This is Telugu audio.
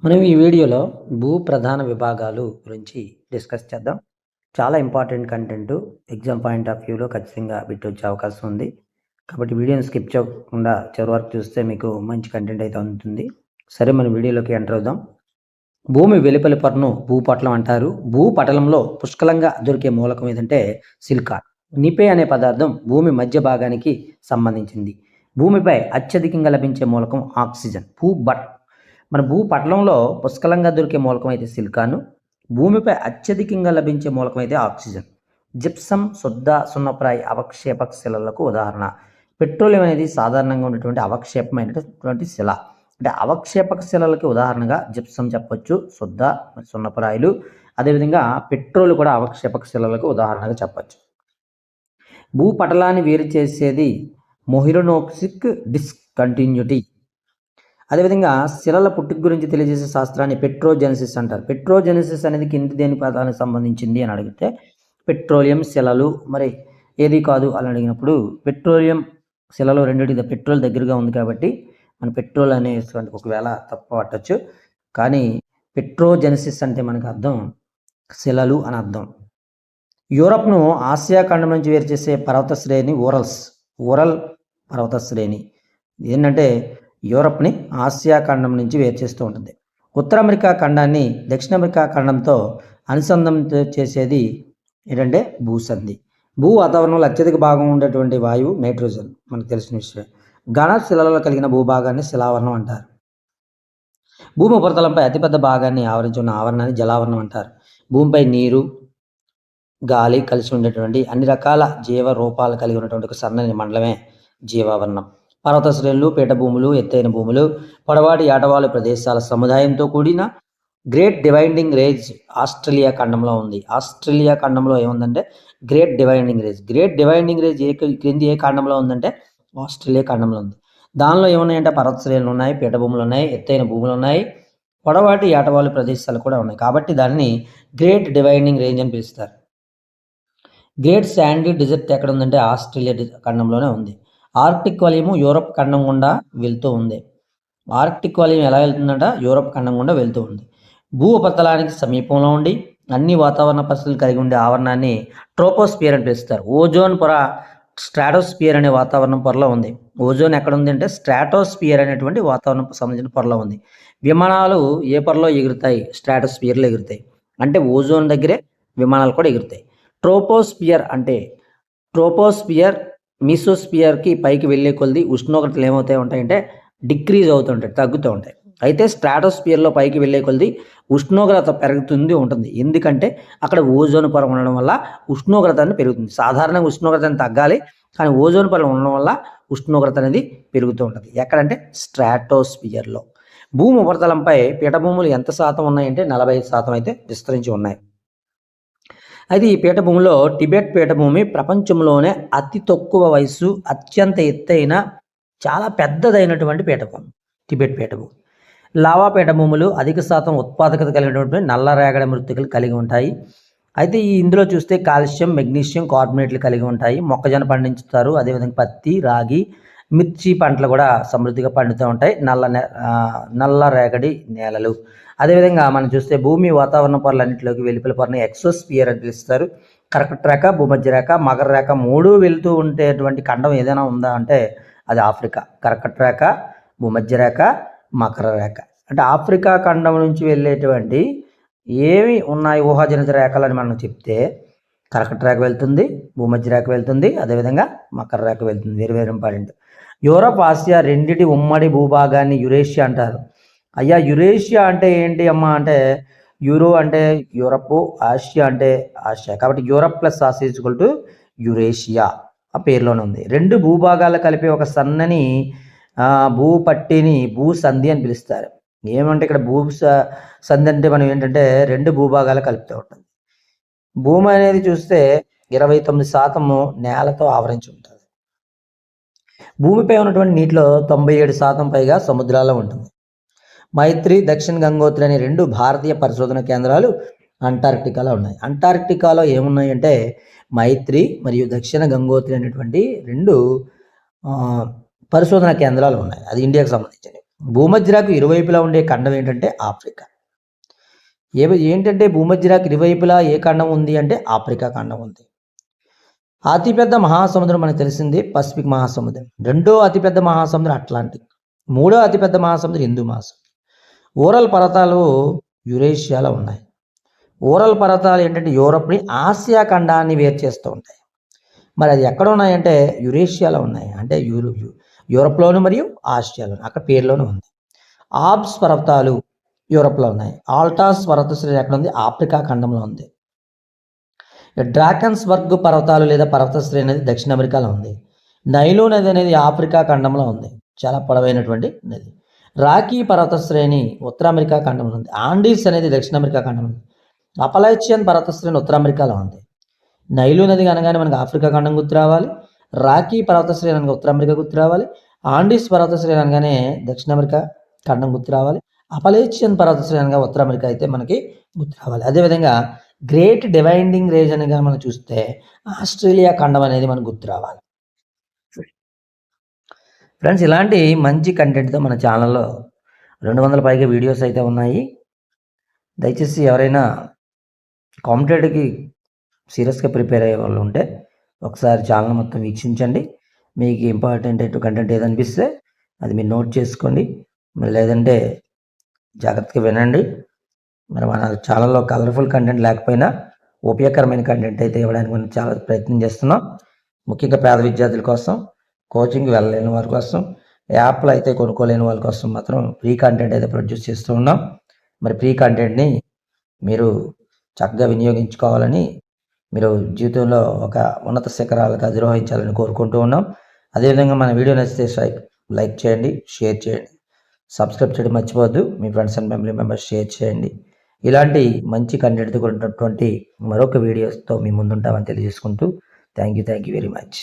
మనం ఈ వీడియోలో భూ ప్రధాన విభాగాలు గురించి డిస్కస్ చేద్దాం. చాలా important content. Exam point of వ్యూలో ఖచ్చితంగా బిట్ వచ్చే అవకాశం ఉంది. కాబట్టి వీడియోని స్కిప్ చేయకుండా చివరి వరకు చూస్తే మీకు మంచి కంటెంట్ అయితే ఉంటుంది. సరే, మన వీడియోలోకి ఎంటర్ అవుదాం. భూమి వెలుపలి పొరను భూపటలం అంటారు. భూపటలంలో పుష్కలంగా దొరికే మూలకం ఏదంటే సిలికాన్. నిపే అనే పదార్థం భూమి మధ్య భాగానికి సంబంధించింది. భూమిపై అత్యధికంగా లభించే మూలకం ఆక్సిజన్. మన భూపటలంలో పుష్కలంగా దొరికే మూలకం అయితే సిలికాను. భూమిపై అత్యధికంగా లభించే మూలకం అయితే ఆక్సిజన్. జిప్సం, శుద్ధ, సున్నప్రాయి అవక్షేపక శిలలకు ఉదాహరణ. పెట్రోలియం అనేది సాధారణంగా ఉన్నటువంటి అవక్షేపమైనటువంటి శిల. అంటే అవక్షేపక శిలలకి ఉదాహరణగా జిప్సం చెప్పొచ్చు, శుద్ధ, సున్నప్రాయిలు. అదేవిధంగా పెట్రోల్ కూడా అవక్షేపక శిలలకు ఉదాహరణగా చెప్పొచ్చు. భూపటలాన్ని వేరు చేసేది మొహిరోనోక్సిక్ డిస్కంటిన్యూటీ. అదేవిధంగా శిలల పుట్టుక గురించి తెలియజేసే శాస్త్రాన్ని పెట్రోజెనసిస్ అంటారు. పెట్రోజెనసిస్ అనేది కింది దేని పదానికి సంబంధించింది అని అడిగితే పెట్రోలియం శిలలు, మరి ఏది కాదు అని అడిగినప్పుడు పెట్రోలియం శిలలో రెండింటి పెట్రోల్ దగ్గరగా ఉంది కాబట్టి మన పెట్రోల్ అనేటువంటి ఒకవేళ తప్పు పట్టచ్చు. కానీ పెట్రోజెనసిస్ అంటే మనకు అర్థం శిలలు అని అర్థం. యూరప్ను ఆసియా ఖండం నుంచి వేరు చేసే పర్వత శ్రేణి ఓరల్ పర్వత శ్రేణి. ఏంటంటే యూరప్ని ఆసియా ఖండం నుంచి వేరు చేస్తూ ఉంటుంది. ఉత్తర అమెరికా ఖండాన్ని దక్షిణ అమెరికా ఖండంతో అనుసంధానం చేసేది ఏంటంటే భూసంధి. భూ వాతావరణంలో అత్యధిక భాగం ఉండేటువంటి వాయువు నైట్రోజన్, మనకు తెలిసిన విషయం. ఘన శిలలలో కలిగిన భూభాగాన్ని శిలావరణం అంటారు. భూమి ఉపరితలంపై అతిపెద్ద భాగాన్ని ఆవరించి ఉన్న ఆవరణాన్ని జలావరణం అంటారు. భూమిపై నీరు, గాలి కలిసి ఉండేటువంటి అన్ని రకాల జీవ రూపాలు కలిగి ఉన్నటువంటి ఒక సన్నని మండలమే జీవావరణం. పర్వత శ్రేణులు, పీఠభూములు, ఎత్తైన భూములు, పొడవాటి ఏటవాలు ప్రదేశాల సముదాయంతో కూడిన గ్రేట్ డివైడింగ్ రేంజ్ ఆస్ట్రేలియా ఖండంలో ఉంది. ఆస్ట్రేలియా ఖండంలో ఏముందంటే great dividing range. Great dividing range క్రింది ఏ ఖండంలో ఉందంటే ఆస్ట్రేలియా ఖండంలో ఉంది. దానిలో ఏమున్నాయంటే పర్వత శ్రేణులు ఉన్నాయి, పీఠభూములు ఉన్నాయి, ఎత్తైన భూములు ఉన్నాయి, పొడవాటి ఏటవాలు ప్రదేశాలు కూడా ఉన్నాయి. కాబట్టి దాన్ని గ్రేట్ డివైడింగ్ రేంజ్ అని పిలుస్తారు. గ్రేట్ శాండీ డిజర్ట్ ఎక్కడ ఉందంటే ఆస్ట్రేలియా ఖండంలోనే ఉంది. ఆర్కిటిక్ వలయము యూరప్ ఖండం గుండా వెళ్తూ ఉంది. ఆర్కిటిక్ వలయం ఎలా వెళ్తుందంట? యూరప్ ఖండం గుండా వెళ్తూ ఉంది. భూ ఉపరితలానికి సమీపంలో ఉండి అన్ని వాతావరణ పరిస్థితులు కలిగి ఉండే ఆవరణాన్ని ట్రోపోస్పియర్ అని పిలుస్తారు. ఓజోన్ పొర స్ట్రాటోస్పియర్ అనే వాతావరణం పొరలో ఉంది. ఓజోన్ ఎక్కడ ఉంది అంటే స్ట్రాటోస్పియర్ అనేటువంటి వాతావరణం సంబంధించిన పొరలో ఉంది. విమానాలు ఏ పొరలో ఎగురుతాయి? స్ట్రాటోస్పియర్లో ఎగురుతాయి. అంటే ఓజోన్ దగ్గరే విమానాలు కూడా ఎగురుతాయి. ట్రోపోస్పియర్ మీసోస్పియర్కి పైకి వెళ్ళే కొలది ఉష్ణోగ్రతలు ఏమవుతాయి ఉంటాయంటే డిక్రీజ్ అవుతుంటాయి, తగ్గుతూ ఉంటాయి. అయితే స్ట్రాటోస్పియర్లో పైకి వెళ్ళే కొలది ఉష్ణోగ్రత పెరుగుతుంది ఉంటుంది. ఎందుకంటే అక్కడ ఓజోన్ పొర ఉండడం వల్ల ఉష్ణోగ్రత అనేది పెరుగుతుంది. సాధారణంగా ఉష్ణోగ్రత అనేది తగ్గాలి, కానీ ఓజోన్ పొర ఉండడం వల్ల ఉష్ణోగ్రత అనేది పెరుగుతూ ఉంటుంది. ఎక్కడంటే స్ట్రాటోస్పియర్లో. భూమి ఉపరితలంపై పీఠభూములు ఎంత శాతం ఉన్నాయంటే 45% అయితే విస్తరించి ఉన్నాయి. అయితే ఈ పీఠభూమిలో టిబెట్ పీఠభూమి ప్రపంచంలోనే అతి తక్కువ వయసు, అత్యంత ఎత్తైన, చాలా పెద్దదైనటువంటి పీఠభూమి టిబెట్ పీఠభూమి. లావా పీఠభూములు అధిక శాతం ఉత్పాదకత కలిగినటువంటి నల్లరేగడి మృత్తికలు కలిగి ఉంటాయి. అయితే ఇందులో చూస్తే కాల్షియం, మెగ్నీషియం కార్బోనేట్లు కలిగి ఉంటాయి. మొక్కజొన్న పండించుతారు, అదేవిధంగా పత్తి, రాగి, మిర్చి పంటలు కూడా సమృద్ధిగా పండుతూ ఉంటాయి. నల్లరేగడి నేలలు. అదేవిధంగా మనం చూస్తే భూమి వాతావరణ పొరలన్నింటిలోకి వెలుపల పొరని ఎక్సోస్పియర్ అని పిలుస్తారు. కర్కట రేఖ, భూమధ్య రేఖ, మకర రేఖ మూడు వెళుతూ ఉండేటువంటి ఖండం ఏదైనా ఉందా అంటే అది ఆఫ్రికా. కర్కట రేఖ, భూమధ్య రేఖ, మకర రేఖ. అంటే ఆఫ్రికా ఖండం నుంచి వెళ్ళేటువంటి ఏవి ఉన్నాయి ఊహాజనిత రేఖలని మనం చెప్తే కర్కట రేఖ వెళ్తుంది, భూమధ్య రేఖ వెళ్తుంది, అదేవిధంగా మకర రేఖ వెళ్తుంది. వేరు ఇంపార్టెంట్. యూరప్, ఆసియా రెండిటి ఉమ్మడి భూభాగాన్ని యురేషియా అంటారు. అయ్యా యురేషియా అంటే ఏంటి అమ్మా అంటే యూరో అంటే యూరప్, ఆసియా అంటే ఆసియా. కాబట్టి Europe plus Asia equal to Eurasia ఆ పేరులోనే ఉంది. రెండు భూభాగాలు కలిపి ఒక సన్నని భూపట్టిని భూసంధి అని పిలుస్తారు. ఏమంటే ఇక్కడ సంధి అంటే మనం ఏంటంటే రెండు భూభాగాలు కలుపుతూ ఉంటుంది. భూమి అనేది చూస్తే 29% నేలతో ఆవరించి ఉంటుంది. భూమిపై ఉన్నటువంటి నీటిలో 97% పైగా సముద్రాల్లో ఉంటుంది. మైత్రి, దక్షిణ గంగోత్రి అనే రెండు భారతీయ పరిశోధన కేంద్రాలు అంటార్క్టికాలో ఉన్నాయి. అంటార్క్టికాలో ఏమున్నాయి అంటే మైత్రి మరియు దక్షిణ గంగోత్రి అనేటువంటి రెండు పరిశోధన కేంద్రాలు ఉన్నాయి. అది ఇండియాకు సంబంధించినవి. భూమధ్యరేఖకు ఇరువైపులా ఉండే ఖండం ఏంటంటే ఆఫ్రికా. ఏంటంటే భూమధ్యరేఖకు ఇరువైపులా ఏ ఖండం ఉంది అంటే ఆఫ్రికా ఖండం ఉంది. అతిపెద్ద మహాసముద్రం మనకు తెలిసింది పసిఫిక్ మహాసముద్రం. రెండో అతిపెద్ద మహాసముద్రం అట్లాంటిక్. మూడో అతిపెద్ద మహాసముద్రం హిందూ మహాసముద్రం. ఊరల్ పర్వతాలు యురేషియాలో ఉన్నాయి. ఊరల్ పర్వతాలు ఏంటంటే యూరప్ని ఆసియా ఖండాన్ని వేరు చేస్తూ ఉంటాయి. మరి అది ఎక్కడ ఉన్నాయంటే యురేషియాలో ఉన్నాయి. అంటే యూరప్లోను మరియు ఆసియాలోను, అక్కడ పేరులోనే ఉంది. ఆల్ప్స్ పర్వతాలు యూరప్లో ఉన్నాయి. ఆల్టాస్ పర్వత శ్రేణి ఎక్కడ ఉంది? ఆఫ్రికా ఖండంలో ఉంది. డ్రాకన్స్బర్గ్ పర్వతాలు లేదా పర్వత శ్రేణి అనేది దక్షిణ అమెరికాలో ఉంది. నైలు నది అనేది ఆఫ్రికా ఖండంలో ఉంది, చాలా పొడవైనటువంటి నది. రాకీ పర్వత శ్రేణి ఉత్తర అమెరికా ఖండంలో ఉంది. ఆండీస్ అనేది దక్షిణ అమెరికా ఖండంలో ఉంది. అపలాచియన్ పర్వత శ్రేణి ఉత్తర అమెరికాలో ఉంది. నైలు నది అనగానే మనకు ఆఫ్రికా ఖండం గుర్తు రావాలి. రాకీ పర్వత శ్రేణి అనగా ఉత్తర అమెరికా గుర్తు రావాలి. ఆండీస్ పర్వత శ్రేణి అనగానే దక్షిణ అమెరికా ఖండం గుర్తు రావాలి. అపలేచియన్ పర్వత శ్రేణి అనగా ఉత్తర అమెరికా అయితే మనకి గుర్తు రావాలి. అదేవిధంగా గ్రేట్ డివైడింగ్ రేంజ్ అనగా మనం చూస్తే ఆస్ట్రేలియా ఖండం అనేది మనకు గుర్తు రావాలి. ఫ్రెండ్స్, ఇలాంటి మంచి కంటెంట్తో మన ఛానల్లో 200 పైగా వీడియోస్ అయితే ఉన్నాయి. దయచేసి ఎవరైనా కాంపిటేటివ్కి సీరియస్గా ప్రిపేర్ అయ్యే వాళ్ళు ఉంటే ఒకసారి ఛానల్ మొత్తం వీక్షించండి. మీకు ఇంపార్టెంట్ కంటెంట్ ఏదనిపిస్తే అది మీరు నోట్ చేసుకోండి, మరి లేదంటే జాగ్రత్తగా వినండి. మరి మన ఛానల్లో కలర్ఫుల్ కంటెంట్ లేకపోయినా ఉపయోగకరమైన కంటెంట్ అయితే ఇవ్వడానికి మనం చాలా ప్రయత్నం చేస్తున్నాం. ముఖ్యంగా పేద విద్యార్థుల కోసం, కోచింగ్ వెళ్ళలేని వారి కోసం, యాప్లు అయితే కొనుక్కోలేని వాళ్ళ కోసం మాత్రం ఫ్రీ కంటెంట్ అయితే ప్రొడ్యూస్ చేస్తూ ఉన్నాం. మరి ఫ్రీ కంటెంట్ని మీరు చక్కగా వినియోగించుకోవాలని, మీరు జీవితంలో ఒక ఉన్నత శిఖరాలకు అధిరోహించాలని కోరుకుంటూ ఉన్నాం. అదేవిధంగా మన వీడియో నచ్చితే లైక్ చేయండి, షేర్ చేయండి, సబ్స్క్రైబ్ చేయడం మర్చిపోవద్దు. మీ friends and family members share చేయండి. ఇలాంటి మంచి కంటెంట్తో ఉన్నటువంటి మరొక వీడియోస్తో మీ ముందుంటామని తెలియజేసుకుంటూ థ్యాంక్ యూ వెరీ మచ్.